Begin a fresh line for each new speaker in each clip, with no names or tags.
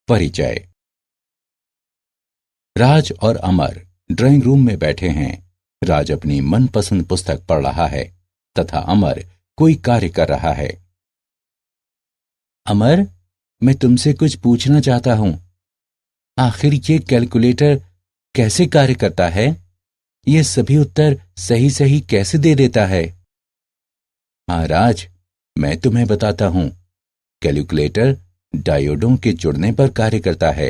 परिचय। राज और अमर drawing room में बैठे हैं। राज अपनी मनपसंद पुस्तक पढ़ रहा है तथा अमर कोई कार्य कर रहा है। अमर, मैं तुमसे कुछ पूछना चाहता हूं। आखिर ये कैलकुलेटर कैसे कार्य करता है? ये सभी उत्तर सही सही कैसे दे देता है? हाँ राज, मैं तुम्हें बताता हूं। कैलकुलेटर डायोडों के जुड़ने पर कार्य करता है।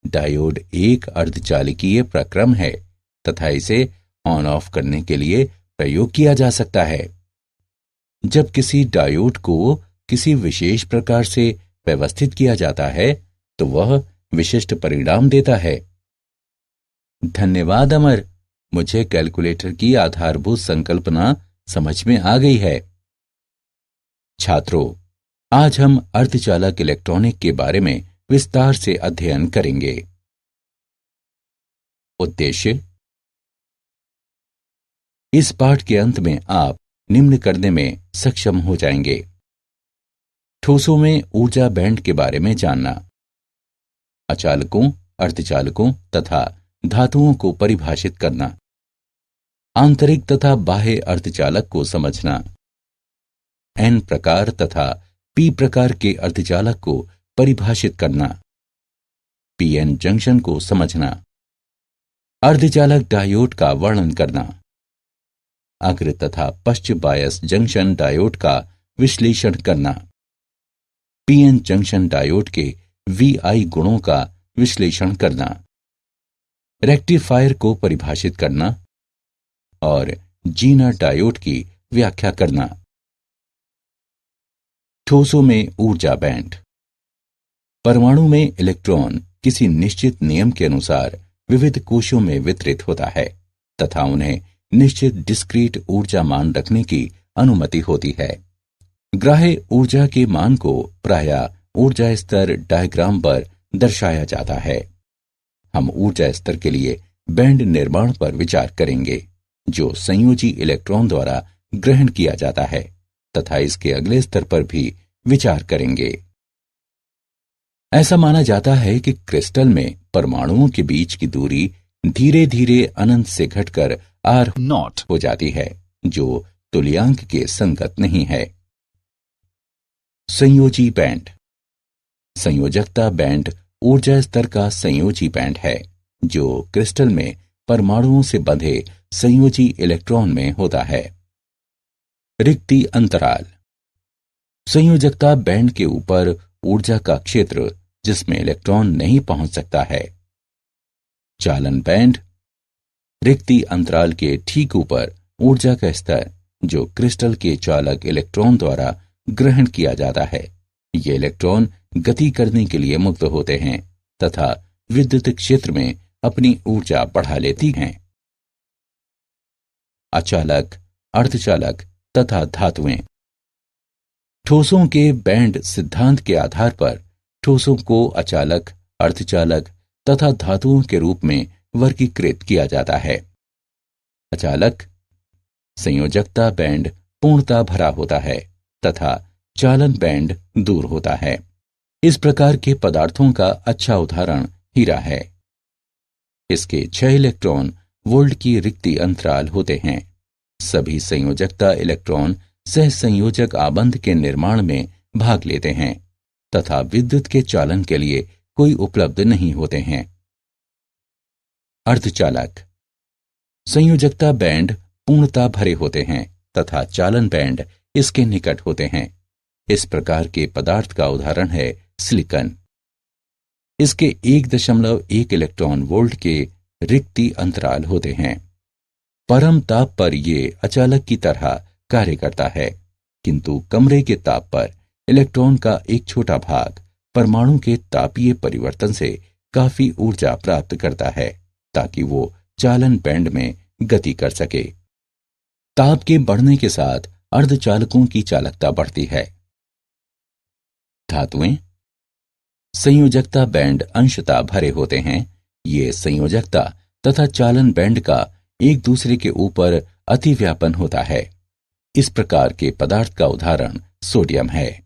डायोड एक अर्धचालकीय प्रक्रम है तथा इसे ऑन ऑफ करने के लिए प्रयोग किया जा सकता है। जब किसी डायोड को किसी विशेष प्रकार से व्यवस्थित किया जाता है तो वह विशिष्ट परिणाम देता है। धन्यवाद अमर, मुझे कैलकुलेटर की आधारभूत संकल्पना समझ में आ गई है। छात्रों, आज हम अर्धचालक इलेक्ट्रॉनिक के बारे में विस्तार से अध्ययन करेंगे। उद्देश्य: इस पाठ के अंत में आप निम्न करने में सक्षम हो जाएंगे। ठोसों में ऊर्जा बैंड के बारे में जानना, अचालकों, अर्धचालकों तथा धातुओं को परिभाषित करना, आंतरिक तथा बाह्य अर्धचालक को समझना, एन प्रकार तथा पी प्रकार के अर्धचालक को परिभाषित करना, पीएन जंक्शन को समझना, अर्धचालक डायोड का वर्णन करना, अग्र तथा पश्च बायस जंक्शन डायोड का विश्लेषण करना, पीएन जंक्शन डायोड के वीआई गुणों का विश्लेषण करना, रेक्टिफायर को परिभाषित करना और जीनर डायोड की व्याख्या करना। ठोसों में ऊर्जा बैंड। परमाणु में इलेक्ट्रॉन किसी निश्चित नियम के अनुसार विविध कोशों में वितरित होता है तथा उन्हें निश्चित डिस्क्रीट ऊर्जा मान रखने की अनुमति होती है। ग्राह्य ऊर्जा के मान को प्रायः ऊर्जा स्तर डायग्राम पर दर्शाया जाता है। हम ऊर्जा स्तर के लिए बैंड निर्माण पर विचार करेंगे जो संयोजी इलेक्ट्रॉन द्वारा ग्रहण किया जाता है तथा इसके अगले स्तर पर भी विचार करेंगे। ऐसा माना जाता है कि क्रिस्टल में परमाणुओं के बीच की दूरी धीरे धीरे अनंत से घटकर आर नॉट हो जाती है जो तुल्यांक के संगत नहीं है। संयोजी बैंड। संयोजकता बैंड ऊर्जा स्तर का संयोजी बैंड है जो क्रिस्टल में परमाणुओं से बंधे संयोजी इलेक्ट्रॉन में होता है। रिक्ति अंतराल। संयोजकता बैंड के ऊपर ऊर्जा का क्षेत्र जिसमें इलेक्ट्रॉन नहीं पहुंच सकता है। चालन बैंड। रिक्ति अंतराल के ठीक ऊपर ऊर्जा का स्तर जो क्रिस्टल के चालक इलेक्ट्रॉन द्वारा ग्रहण किया जाता है। ये इलेक्ट्रॉन गति करने के लिए मुक्त होते हैं तथा विद्युत क्षेत्र में अपनी ऊर्जा बढ़ा लेती हैं। अचालक, अर्धचालक तथा धातुएं। ठोसों के बैंड सिद्धांत के आधार पर ठोसों को अचालक, अर्धचालक तथा धातुओं के रूप में वर्गीकृत किया जाता है। अचालक। संयोजकता बैंड पूर्णतः भरा होता है तथा चालन बैंड दूर होता है। इस प्रकार के पदार्थों का अच्छा उदाहरण हीरा है। इसके 6 इलेक्ट्रॉन वोल्ट की रिक्ति अंतराल होते हैं। सभी संयोजकता इलेक्ट्रॉन सहसंयोजक आबंध के निर्माण में भाग लेते हैं तथा विद्युत के चालन के लिए कोई उपलब्ध नहीं होते हैं। अर्धचालक। संयोजकता बैंड पूर्णतः भरे होते हैं तथा चालन बैंड इसके निकट होते हैं। इस प्रकार के पदार्थ का उदाहरण है सिलिकॉन। इसके 1.1 इलेक्ट्रॉन वोल्ट के रिक्ति अंतराल होते हैं। परम ताप पर यह अचालक की तरह कार्य करता है किंतु कमरे के ताप पर इलेक्ट्रॉन का एक छोटा भाग परमाणु के तापीय परिवर्तन से काफी ऊर्जा प्राप्त करता है ताकि वो चालन बैंड में गति कर सके। ताप के बढ़ने के साथ अर्धचालकों की चालकता बढ़ती है। धातुएं। संयोजकता बैंड अंशतः भरे होते हैं। ये संयोजकता तथा चालन बैंड का एक दूसरे के ऊपर अतिव्यापन होता है। इस प्रकार के पदार्थ का उदाहरण सोडियम है।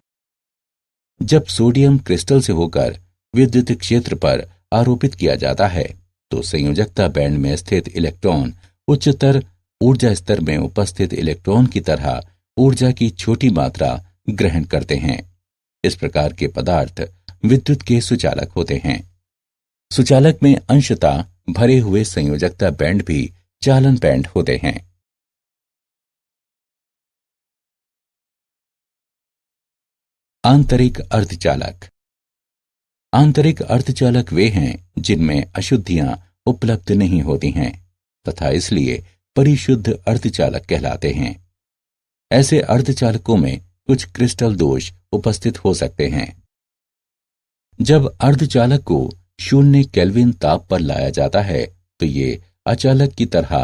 जब सोडियम क्रिस्टल से होकर विद्युत क्षेत्र पर आरोपित किया जाता है तो संयोजकता बैंड में स्थित इलेक्ट्रॉन उच्चतर ऊर्जा स्तर में उपस्थित इलेक्ट्रॉन की तरह ऊर्जा की छोटी मात्रा ग्रहण करते हैं। इस प्रकार के पदार्थ विद्युत के सुचालक होते हैं। सुचालक में अंशतः भरे हुए संयोजकता बैंड भी चालन बैंड होते हैं। आंतरिक अर्धचालक। आंतरिक अर्धचालक वे हैं जिनमें अशुद्धियां उपलब्ध नहीं होती हैं तथा इसलिए परिशुद्ध अर्धचालक कहलाते हैं। ऐसे अर्धचालकों में कुछ क्रिस्टल दोष उपस्थित हो सकते हैं। जब अर्धचालक को 0 केल्विन ताप पर लाया जाता है तो ये अचालक की तरह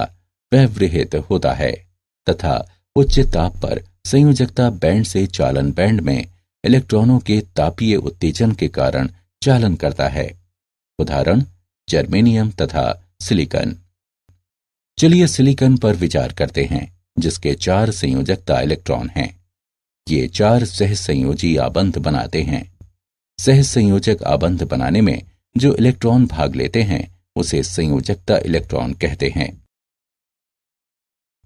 व्यवहित होता है तथा उच्च ताप पर संयोजकता बैंड से चालन बैंड में इलेक्ट्रॉनों के तापीय उत्तेजन के कारण चालन करता है। उदाहरण जर्मेनियम तथा सिलिकॉन। चलिए सिलिकॉन पर विचार करते हैं जिसके 4 संयोजकता इलेक्ट्रॉन हैं। ये 4 सहसंयोजी आबंध बनाते हैं। सहसंयोजक आबंध बनाने में जो इलेक्ट्रॉन भाग लेते हैं उसे संयोजकता इलेक्ट्रॉन कहते हैं।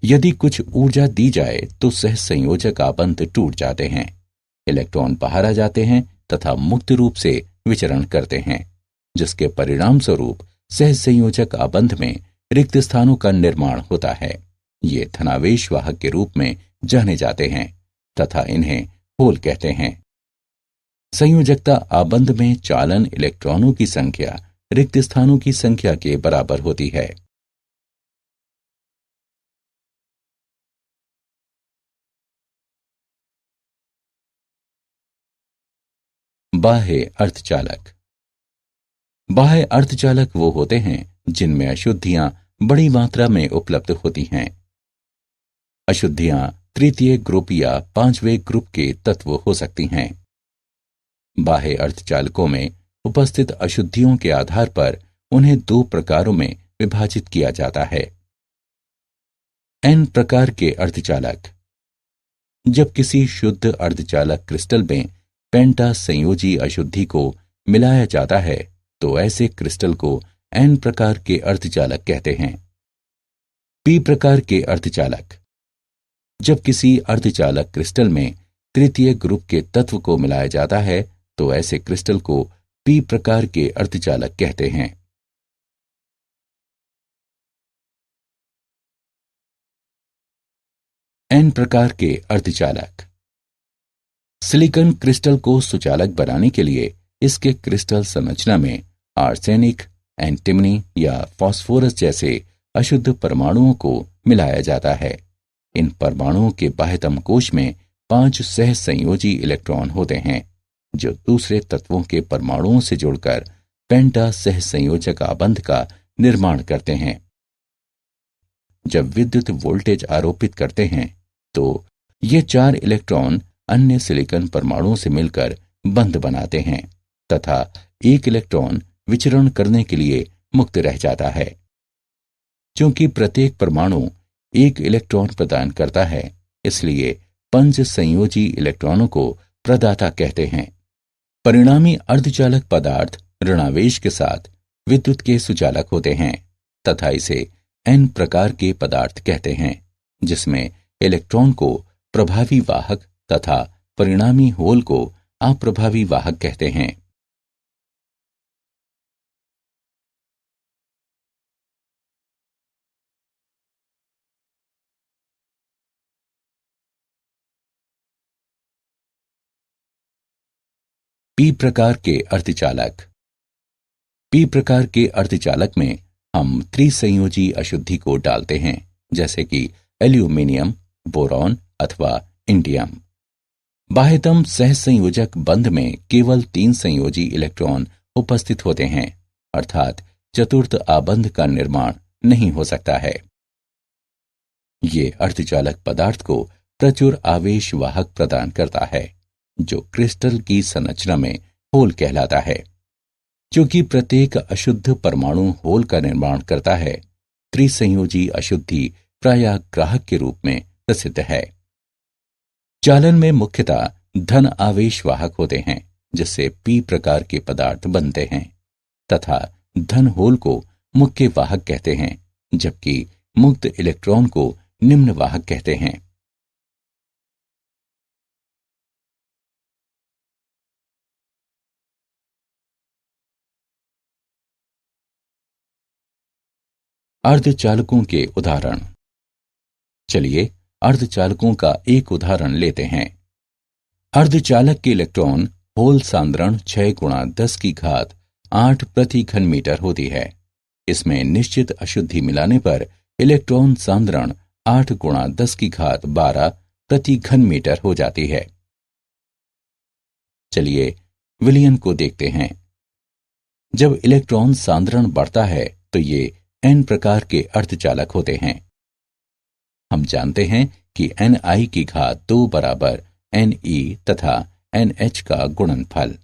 यदि कुछ ऊर्जा दी जाए तो सहसंयोजक आबंध टूट जाते हैं, इलेक्ट्रॉन बाहर आ जाते हैं तथा मुक्त रूप से विचरण करते हैं, जिसके परिणाम स्वरूप सहसंयोजक आबंध में रिक्त स्थानों का निर्माण होता है। ये धनावेश वाहक के रूप में जाने जाते हैं तथा इन्हें होल कहते हैं। संयोजकता आबंध में चालन इलेक्ट्रॉनों की संख्या रिक्त स्थानों की संख्या के बराबर होती है। बाह्य अर्धचालक। बाह्य अर्धचालक वो होते हैं जिनमें अशुद्धियां बड़ी मात्रा में उपलब्ध होती हैं। अशुद्धियां तृतीय ग्रुप या 5वें ग्रुप के तत्व हो सकती हैं। बाह्य अर्धचालकों में उपस्थित अशुद्धियों के आधार पर उन्हें 2 प्रकारों में विभाजित किया जाता है। एन प्रकार के अर्धचालक। जब किसी शुद्ध अर्धचालक क्रिस्टल में पेंटा संयोजी अशुद्धि को मिलाया जाता है तो ऐसे क्रिस्टल को एन प्रकार के अर्धचालक कहते हैं। पी प्रकार के अर्धचालक। जब किसी अर्धचालक क्रिस्टल में तृतीय ग्रुप के तत्व को मिलाया जाता है तो ऐसे क्रिस्टल को पी प्रकार के अर्धचालक कहते हैं। एन प्रकार के अर्धचालक। सिलिकॉन क्रिस्टल को सुचालक बनाने के लिए इसके क्रिस्टल संरचना में आर्सेनिक, एंटिमनी या फास्फोरस जैसे अशुद्ध परमाणुओं को मिलाया जाता है। इन परमाणुओं के बाह्यतम कोश में 5 सहसंयोजी इलेक्ट्रॉन होते हैं जो दूसरे तत्वों के परमाणुओं से जुड़कर पेंटा सहसंयोजक आबंध का निर्माण करते हैं। जब विद्युत वोल्टेज आरोपित करते हैं तो ये 4 इलेक्ट्रॉन अन्य सिलिकॉन परमाणुओं से मिलकर बंध बनाते हैं तथा एक इलेक्ट्रॉन विचरण करने के लिए मुक्त रह जाता है। क्योंकि प्रत्येक परमाणु एक इलेक्ट्रॉन प्रदान करता है इसलिए 5 संयोजी इलेक्ट्रॉनों को प्रदाता कहते हैं। परिणामी अर्धचालक पदार्थ ऋणावेश के साथ विद्युत के सुचालक होते हैं तथा इसे एन प्रकार के पदार्थ कहते हैं जिसमें इलेक्ट्रॉन को प्रभावी वाहक तथा परिणामी होल को अप्रभावी वाहक कहते हैं। पी प्रकार के अर्धचालक। पी प्रकार के अर्धचालक में हम त्रिसंयोजी अशुद्धि को डालते हैं जैसे कि एल्यूमिनियम, बोरॉन अथवा इंडियम। बाह्यतम सहसंयोजक बंध में केवल 3 संयोजी इलेक्ट्रॉन उपस्थित होते हैं अर्थात चतुर्थ आबंध का निर्माण नहीं हो सकता है। ये अर्धचालक पदार्थ को प्रचुर आवेश वाहक प्रदान करता है जो क्रिस्टल की संरचना में होल कहलाता है। क्योंकि प्रत्येक अशुद्ध परमाणु होल का निर्माण करता है, त्रिसंयोजी अशुद्धि प्रायः ग्राहक के रूप में प्रसिद्ध है। चालन में मुख्यतः धन आवेश वाहक होते हैं जिससे पी प्रकार के पदार्थ बनते हैं, तथा धन होल को मुख्य वाहक कहते हैं, जबकि मुक्त इलेक्ट्रॉन को निम्न वाहक कहते हैं। अर्धचालकों के उदाहरण। चलिए अर्धचालकों का एक उदाहरण लेते हैं। अर्धचालक के इलेक्ट्रॉन होल सांद्रण 6 गुणा 10 की घात 8 प्रति घन मीटर होती है। इसमें निश्चित अशुद्धि मिलाने पर इलेक्ट्रॉन सांद्रण 8 गुणा 10 की घात 12 प्रति घन मीटर हो जाती है। चलिए विलयन को देखते हैं। जब इलेक्ट्रॉन सांद्रण बढ़ता है तो ये n प्रकार के अर्धचालक होते हैं। हम जानते हैं कि Ni की घात 2 बराबर Ne तथा NH का गुणनफल,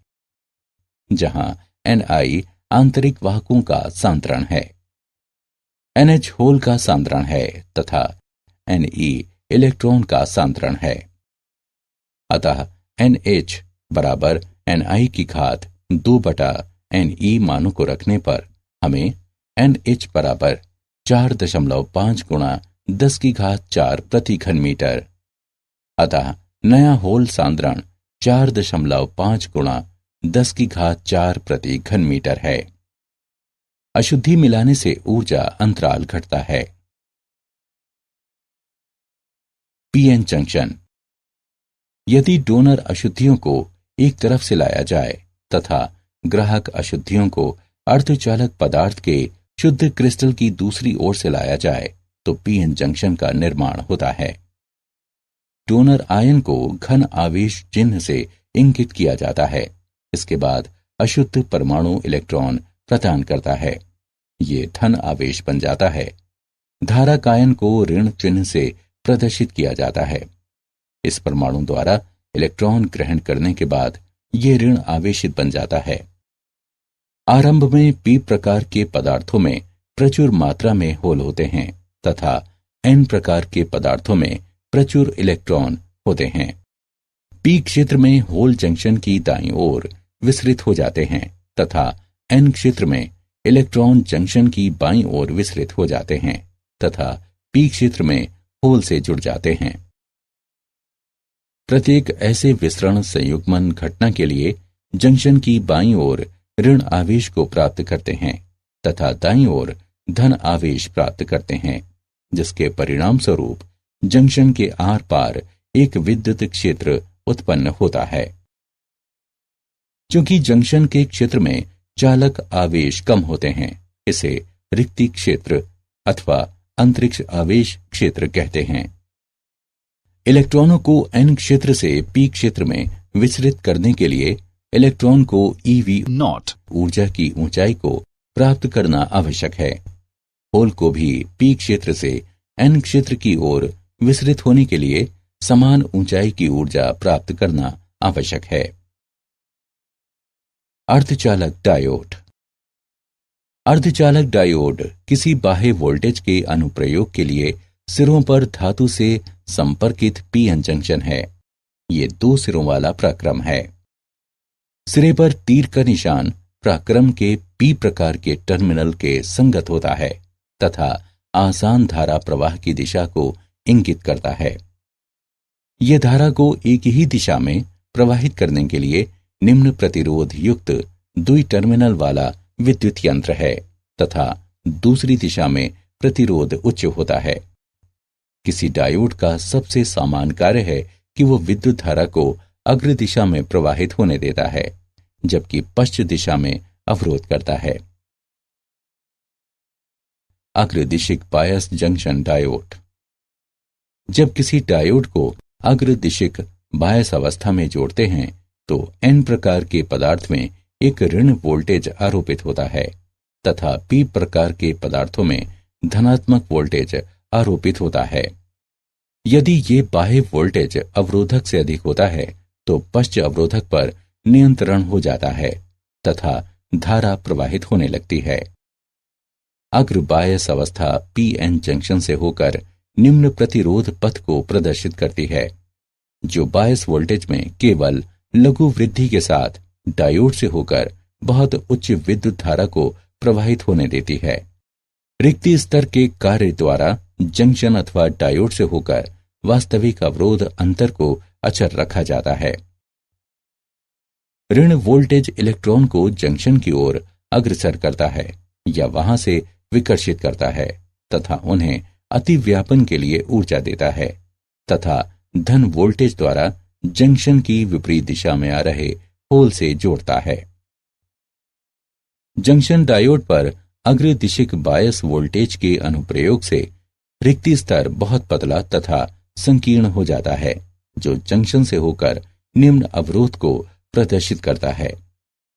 जहां Ni आंतरिक वाहकों का सांद्रण है, NH होल का सांद्रण है तथा Ne इलेक्ट्रॉन का सांद्रण है। अतः NH बराबर Ni की घात 2 बटा Ne मानों को रखने पर हमें NH बराबर 4.5 गुणा 10 की घात 4 प्रति घन मीटर, अतः नया होल सांद्रण 4.5 गुणा 10 की घात 4 प्रति घन मीटर है। अशुद्धि मिलाने से ऊर्जा अंतराल घटता है। PN junction. यदि डोनर अशुद्धियों को एक तरफ से लाया जाए तथा ग्राहक अशुद्धियों को अर्धचालक पदार्थ के शुद्ध क्रिस्टल की दूसरी ओर से लाया जाए तो पीएन जंक्शन का निर्माण होता है। डोनर आयन को घन आवेश चिन्ह से इंगित किया जाता है। इसके बाद अशुद्ध परमाणु इलेक्ट्रॉन प्रदान करता है। ये धन आवेश बन जाता है। धारक आयन को ऋण चिन्ह से प्रदर्शित किया जाता है। इस परमाणु द्वारा इलेक्ट्रॉन ग्रहण करने के बाद ये ऋण आवेशित बन जाता है। आरंभ में पी प्रकार के पदार्थों में प्रचुर मात्रा में होल होते हैं तथा एन प्रकार के पदार्थों में प्रचुर इलेक्ट्रॉन होते हैं। पी क्षेत्र में होल जंक्शन की दाईं ओर विसरित हो जाते हैं तथा एन क्षेत्र में इलेक्ट्रॉन जंक्शन की बाईं ओर विसरित हो जाते हैं तथा पी क्षेत्र में होल से जुड़ जाते हैं। प्रत्येक ऐसे विसरण संयुग्मन घटना के लिए जंक्शन की बाईं ओर ऋण आवेश को प्राप्त करते हैं तथा दाईं ओर धन आवेश प्राप्त करते हैं, जिसके परिणाम स्वरूप जंक्शन के आर पार एक विद्युत क्षेत्र उत्पन्न होता है। क्योंकि जंक्शन के क्षेत्र में चालक आवेश कम होते हैं, इसे रिक्ति क्षेत्र अथवा अंतरिक्ष आवेश क्षेत्र कहते हैं। इलेक्ट्रॉनों को एन क्षेत्र से पी क्षेत्र में विचलित करने के लिए इलेक्ट्रॉन को eV0 ऊर्जा की ऊंचाई को प्राप्त करना आवश्यक है। होल को भी पी क्षेत्र से एन क्षेत्र की ओर विचलित होने के लिए समान ऊंचाई की ऊर्जा प्राप्त करना आवश्यक है। अर्धचालक डायोड। अर्धचालक डायोड किसी बाह्य वोल्टेज के अनुप्रयोग के लिए सिरों पर धातु से संपर्कित पीएन जंक्शन है। ये 2 सिरों वाला प्रक्रम है। सिरे पर तीर का निशान प्रक्रम के पी प्रकार के टर्मिनल के संगत होता है तथा आसान धारा प्रवाह की दिशा को इंगित करता है। यह धारा को एक ही दिशा में प्रवाहित करने के लिए निम्न प्रतिरोध युक्त 2 टर्मिनल वाला विद्युत यंत्र है तथा दूसरी दिशा में प्रतिरोध उच्च होता है। किसी डायोड का सबसे सामान्य कार्य है कि वो विद्युत धारा को अग्र दिशा में प्रवाहित होने देता है, जबकि पश्चिम दिशा में अवरोध करता है। अग्रदिशिक बायस जंक्शन डायोड। जब किसी डायोड को अग्रदिशिक बायस अवस्था में जोड़ते हैं तो एन प्रकार के पदार्थ में एक ऋण वोल्टेज आरोपित होता है तथा पी प्रकार के पदार्थों में धनात्मक वोल्टेज आरोपित होता है। यदि ये बाह्य वोल्टेज अवरोधक से अधिक होता है तो पश्च अवरोधक पर नियंत्रण हो जाता है तथा धारा प्रवाहित होने लगती है। अग्र बायस अवस्था पीएन जंक्शन से होकर निम्न प्रतिरोध पथ को प्रदर्शित करती है, जो बायस वोल्टेज में केवल लघु वृद्धि के साथ डायोड से होकर बहुत उच्च विद्युत धारा को प्रवाहित होने देती है। रिक्ति स्तर के कार्य द्वारा जंक्शन अथवा डायोड से होकर वास्तविक अवरोध अंतर को अचर रखा जाता है। ऋण वोल्टेज इलेक्ट्रॉन को जंक्शन की ओर अग्रसर करता है या वहां से विकर्षित करता है तथा उन्हें अतिव्यापन के लिए ऊर्जा देता है तथा धन वोल्टेज द्वारा जंक्शन की विपरीत दिशा में आ रहे होल से जोड़ता है। जंक्शन डायोड पर अग्रदिशिक बायस वोल्टेज के अनुप्रयोग से रिक्ति स्तर बहुत पतला तथा संकीर्ण हो जाता है, जो जंक्शन से होकर निम्न अवरोध को प्रदर्शित करता है।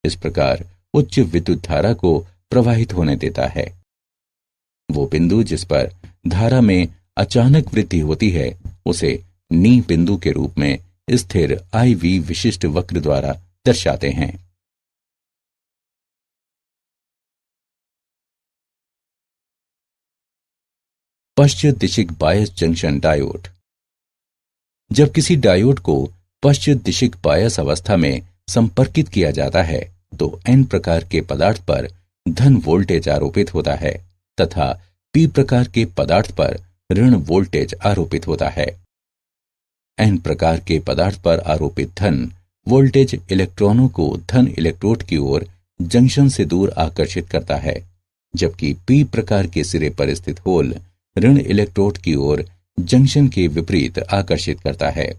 इस प्रकार उच्च विद्युत धारा को प्रवाहित होने देता है। वो बिंदु जिस पर धारा में अचानक वृद्धि होती है उसे नी बिंदु के रूप में स्थिर IV विशिष्ट वक्र द्वारा दर्शाते हैं। पश्चिम दिशिक बायस जंक्शन डायोड। जब किसी डायोड को पश्चिम दिशिक बायस अवस्था में संपर्कित किया जाता है तो N प्रकार के पदार्थ पर धन वोल्टेज आरोपित होता है तथा P प्रकार के पदार्थ पर ऋण वोल्टेज आरोपित होता है। N प्रकार के पदार्थ पर आरोपित धन वोल्टेज इलेक्ट्रॉनों को धन इलेक्ट्रोड की ओर जंक्शन से दूर आकर्षित करता है, जबकि P प्रकार के सिरे पर स्थित होल ऋण इलेक्ट्रोड की ओर जंक्शन के विपरीत आकर्षित करता है।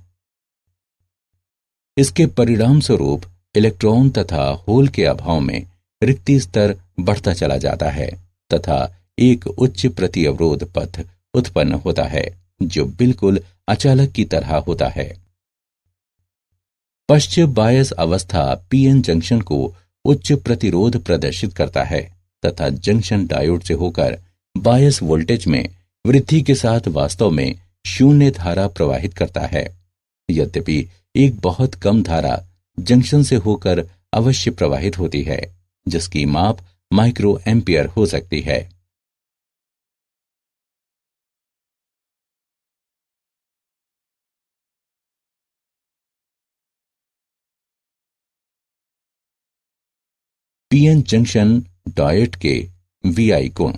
इसके परिणाम स्वरूप इलेक्ट्रॉन तथा होल के अभाव में रिक्ति स्तर बढ़ता चला जाता है तथा एक उच्च प्रति अवरोध पथ उत्पन्न होता है जो बिल्कुल अचालक की तरह होता है। पश्चिम बायस अवस्था PN जंक्शन को उच्च प्रतिरोध प्रदर्शित करता है तथा जंक्शन डायोड से होकर बायस वोल्टेज में वृद्धि के साथ वास्तव में शून्य धारा प्रवाहित करता है। यद्यपि एक बहुत कम धारा जंक्शन से होकर अवश्य प्रवाहित होती है, जिसकी माप माइक्रो एम्पियर हो सकती है। PN जंक्शन डायोड के VI गुण।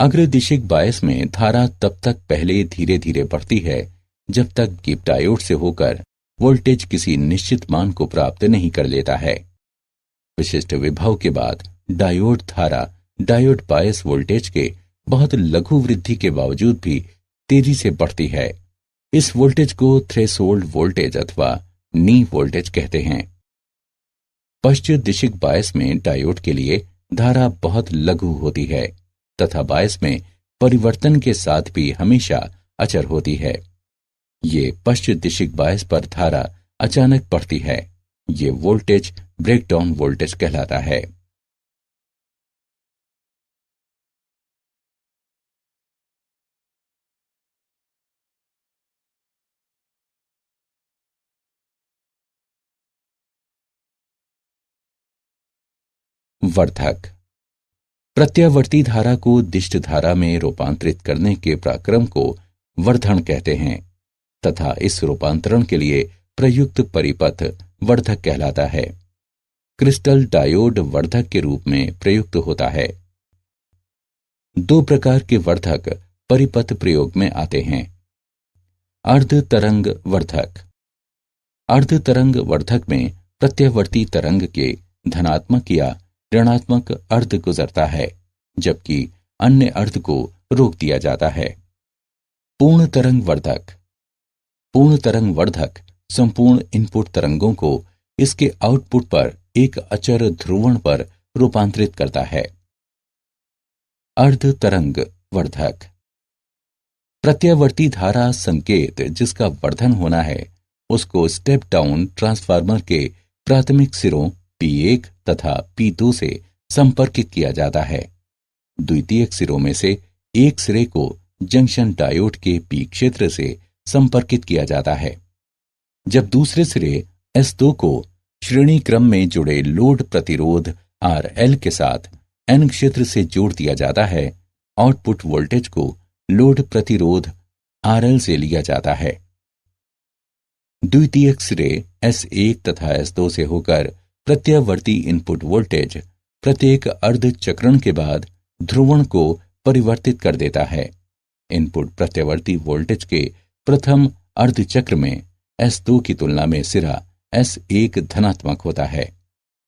अग्रदिशिक बायस में धारा तब तक पहले धीरे धीरे बढ़ती है जब तक कि डायोड से होकर वोल्टेज किसी निश्चित मान को प्राप्त नहीं कर लेता है। विशिष्ट विभव के बाद डायोड धारा डायोड बायस वोल्टेज के बहुत लघु वृद्धि के बावजूद भी तेजी से बढ़ती है। इस वोल्टेज को थ्रेशोल्ड वोल्टेज अथवा नी वोल्टेज कहते हैं। पश्चिम दिशिक बायस में डायोड के लिए धारा बहुत लघु होती है तथा बायस में परिवर्तन के साथ भी हमेशा अचर होती है। ये पश्चिम दिशिक बायस पर धारा अचानक बढ़ती है। ये वोल्टेज ब्रेकडाउन वोल्टेज कहलाता है। वर्धक। प्रत्यावर्ती धारा को दिष्ट धारा में रूपांतरित करने के प्रक्रम को वर्धन कहते हैं तथा इस रूपांतरण के लिए प्रयुक्त परिपथ वर्धक कहलाता है। क्रिस्टल डायोड वर्धक के रूप में प्रयुक्त होता है। दो प्रकार के वर्धक परिपथ प्रयोग में आते हैं। अर्ध तरंग वर्धक। अर्ध तरंग वर्धक में प्रत्यावर्ती तरंग के धनात्मक या ऋणात्मक अर्ध गुजरता है, जबकि अन्य अर्ध को रोक दिया जाता है। पूर्ण तरंग वर्धक। पूर्ण तरंग वर्धक संपूर्ण इनपुट तरंगों को इसके आउटपुट पर एक अचर ध्रुवण पर रूपांतरित करता है। अर्ध तरंग वर्धक। प्रत्यावर्ती धारा संकेत जिसका वर्धन होना है उसको स्टेप डाउन ट्रांसफार्मर के प्राथमिक सिरों P1 तथा P2 से संपर्कित किया जाता है। द्वितीयक सिरों में से एक सिरे को जंक्शन डायोड के P क्षेत्र से संपर्कित किया जाता है, जब दूसरे सिरे S2 को श्रेणी क्रम में जुड़े लोड प्रतिरोध RL के साथ N क्षेत्र से जोड़ दिया जाता है। आउटपुट वोल्टेज को लोड प्रतिरोध RL से लिया जाता है। द्वितीयक सिरे S1 तथा S2 से होकर प्रत्यावर्ती इनपुट वोल्टेज प्रत्येक अर्ध चक्रण के बाद ध्रुवण को परिवर्तित कर देता है। इनपुट प्रत्यावर्ती वोल्टेज के प्रथम अर्ध चक्र में S2 की तुलना में सिरा S1 धनात्मक होता है।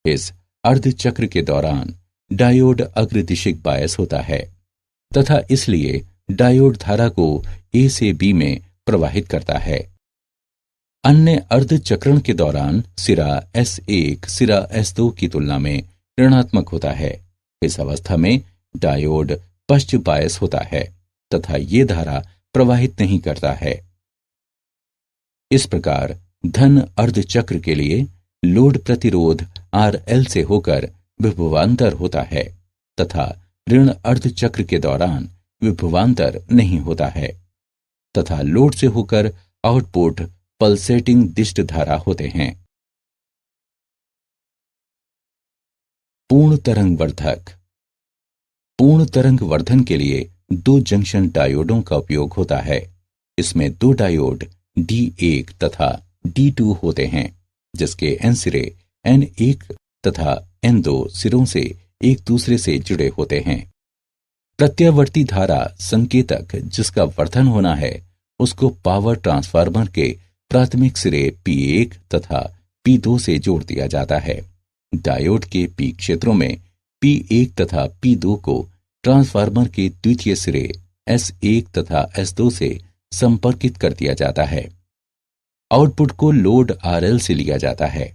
इस अर्ध चक्र के दौरान डायोड अग्रदिशिक बायस होता है तथा इसलिए डायोड धारा को A से B में प्रवाहित करता है। अन्य अर्ध चक्रण के दौरान सिरा S1 सिरा S2 की तुलना में ऋणात्मक होता है। इस अवस्था में डायोड पश्च बायस होता है तथा ये धारा प्रवाहित नहीं करता है। इस प्रकार धन अर्ध चक्र के लिए लोड प्रतिरोध RL से होकर विभवांतर होता है तथा ऋण अर्ध चक्र के दौरान विभवांतर नहीं होता है तथा लोड से होकर आउटपुट पल्सेटिंग दिष्ट धारा होते हैं। पूर्ण तरंग वर्धक। पूर्ण तरंग वर्धन के लिए दो जंक्शन डायोडों का उपयोग होता है। इसमें दो डायोड D1 तथा D2 होते हैं जिसके N सिरे N1 तथा N2 सिरों से एक दूसरे से जुड़े होते हैं। प्रत्यावर्ती धारा संकेतक जिसका वर्धन होना है उसको पावर ट्रांसफार्मर के प्राथमिक सिरे P1 तथा P2 से जोड़ दिया जाता है। डायोड के P क्षेत्रों में P1 तथा P2 को ट्रांसफार्मर के द्वितीय सिरे S1 तथा S2 से संपर्कित कर दिया जाता है। आउटपुट को लोड RL से लिया जाता है।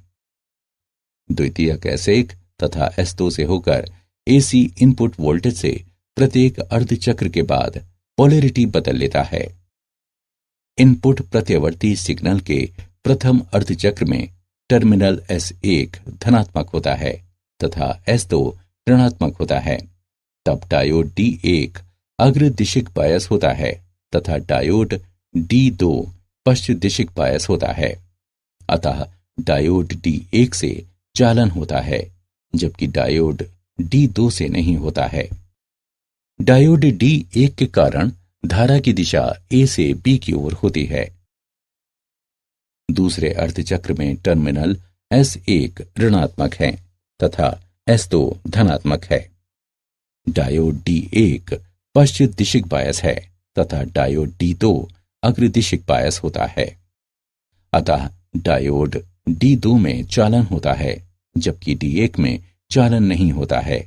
द्वितीयक S1 तथा S2 से होकर AC इनपुट वोल्टेज से प्रत्येक अर्धचक्र के बाद पोलैरिटी बदल लेता है। इनपुट प्रत्यावर्ती सिग्नल के प्रथम अर्धचक्र में टर्मिनल S1 धनात्मक होता है तथा S2 ऋणात्मक होता है। तब डायोड D1 अग्रदिशिक बायस होता है तथा डायोड D2 पश्चिम दिशिक बायस होता है। अतः डायोड D1 से चालन होता है जबकि डायोड D2 से नहीं होता है। डायोड D1 के कारण धारा की दिशा A से B की ओर होती है। दूसरे अर्धचक्र में टर्मिनल S1 ऋणात्मक है तथा S2 धनात्मक है। डायोड D1 पश्चिम दिशिक बायस है तथा डायोड D2 अग्रदिशिक बायस होता है। अतः डायोड D2 में चालन होता है जबकि D1 में चालन नहीं होता है।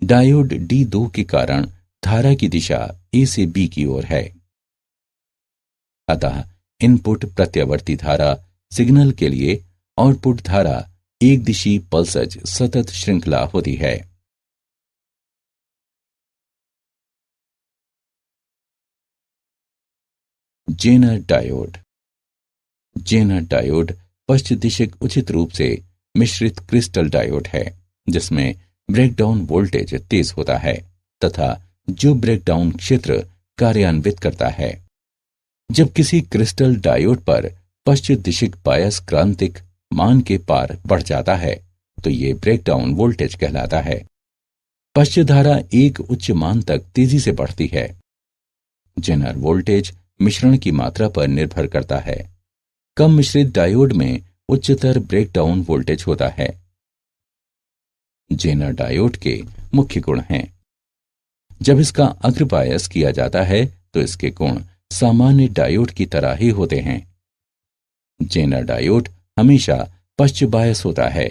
डायोड D2 के कारण धारा की दिशा A से B की ओर है। अतः इनपुट प्रत्यावर्ती धारा सिग्नल के लिए आउटपुट धारा एक दिशी पल्सज सतत श्रृंखला होती है। Zener diode. जेनर डायोड पश्चिम दिशिक उचित रूप से मिश्रित क्रिस्टल डायोड है जिसमें ब्रेकडाउन वोल्टेज तेज होता है तथा जो ब्रेकडाउन क्षेत्र कार्यान्वित करता है। जब किसी क्रिस्टल डायोड पर पश्चिम दिशिक बायस क्रांतिक मान के पार बढ़ जाता है तो ये ब्रेकडाउन वोल्टेज कहलाता है। पश्चिम धारा एक उच्च मान तक तेजी से बढ़ती है। जेनर वोल्टेज मिश्रण की मात्रा पर निर्भर करता है। कम मिश्रित डायोड में उच्चतर ब्रेकडाउन वोल्टेज होता है। जेनर डायोड के मुख्य गुण हैं। जब इसका अग्र बायस किया जाता है तो इसके गुण सामान्य डायोड की तरह ही होते हैं। जेनर डायोड हमेशा पश्च बायस होता है।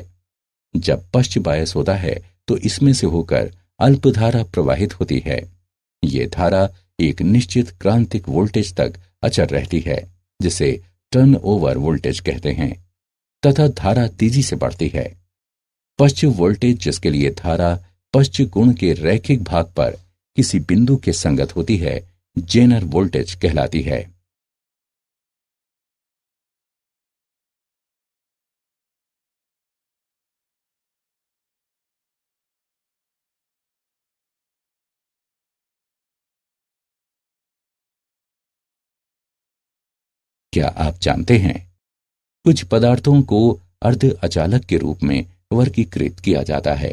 जब पश्च बायस होता है तो इसमें से होकर अल्प धारा प्रवाहित होती है। ये धारा एक निश्चित क्रांतिक वोल्टेज तक अचर रहती है जिसे टर्न ओवर वोल्टेज कहते हैं तथा धारा तेजी से बढ़ती है। पश्च वोल्टेज जिसके लिए धारा पश्च गुण के रैखिक भाग पर किसी बिंदु के संगत होती है जेनर वोल्टेज कहलाती है। क्या आप जानते हैं कुछ पदार्थों को अर्ध अचालक के रूप में वर्गीकृत किया जाता है।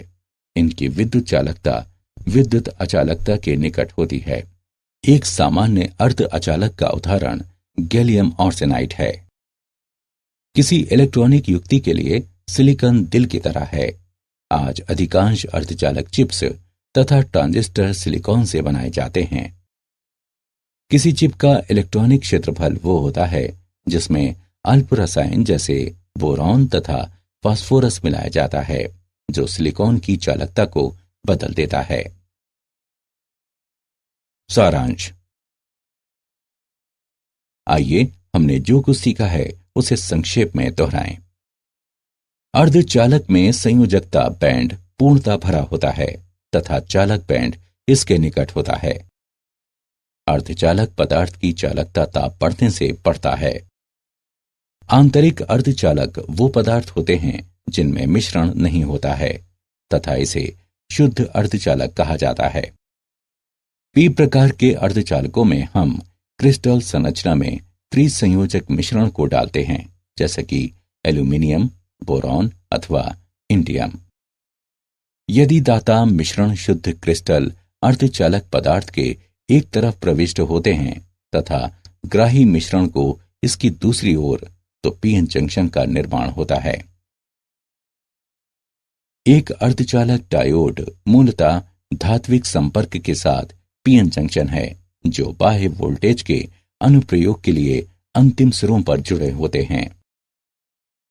इनकी विद्युत चालकता विद्युत अचालकता के निकट होती है। एक सामान्य अर्ध अचालक का उदाहरण गैलियम आर्सेनाइड है। किसी इलेक्ट्रॉनिक युक्ति के लिए सिलिकॉन दिल की तरह है। आज अधिकांश अर्धचालक चिप्स तथा ट्रांजिस्टर सिलिकॉन से बनाए जाते हैं। किसी चिप का इलेक्ट्रॉनिक क्षेत्रफल वो होता है जिसमें अल्प रसायन जैसे बोरॉन तथा फास्फोरस मिलाया जाता है, जो सिलिकॉन की चालकता को बदल देता है। सारांश। आइए हमने जो कुछ सीखा है उसे संक्षेप में दोहराएं। अर्धचालक में संयोजकता बैंड पूर्णता भरा होता है तथा चालक बैंड इसके निकट होता है। अर्धचालक पदार्थ की चालकता ताप बढ़ने से बढ़ता है। आंतरिक अर्धचालक वो पदार्थ होते हैं जिनमें मिश्रण नहीं होता है तथा इसे शुद्ध अर्धचालक कहा जाता है। पी प्रकार के अर्धचालकों में हम क्रिस्टल संरचना में त्रिसंयोजक मिश्रण को डालते हैं, जैसे कि एल्यूमिनियम, बोरॉन अथवा इंडियम। यदि दाता मिश्रण शुद्ध क्रिस्टल अर्धचालक पदार्थ के एक तरफ प्रविष्ट होते हैं तथा ग्राही मिश्रण को इसकी दूसरी ओर, तो पीएन जंक्शन का निर्माण होता है। एक अर्धचालक डायोड मूलतः धात्विक संपर्क के साथ पीएन जंक्शन है, जो बाह्य वोल्टेज के अनुप्रयोग के लिए अंतिम सिरों पर जुड़े होते हैं।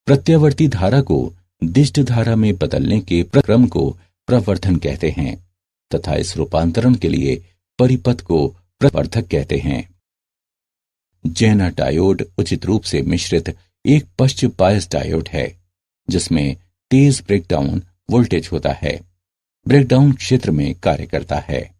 प्रत्यावर्ती धारा को दिष्ट धारा में बदलने के प्रक्रम को प्रवर्धन कहते हैं तथा इस रूपांतरण के लिए परिपथ को प्रवर्धक कहते हैं। जेना डायोड उचित रूप से मिश्रित एक पश्च बायस डायोड है, जिसमें तेज ब्रेकडाउन वोल्टेज होता है, ब्रेकडाउन क्षेत्र में कार्य करता है।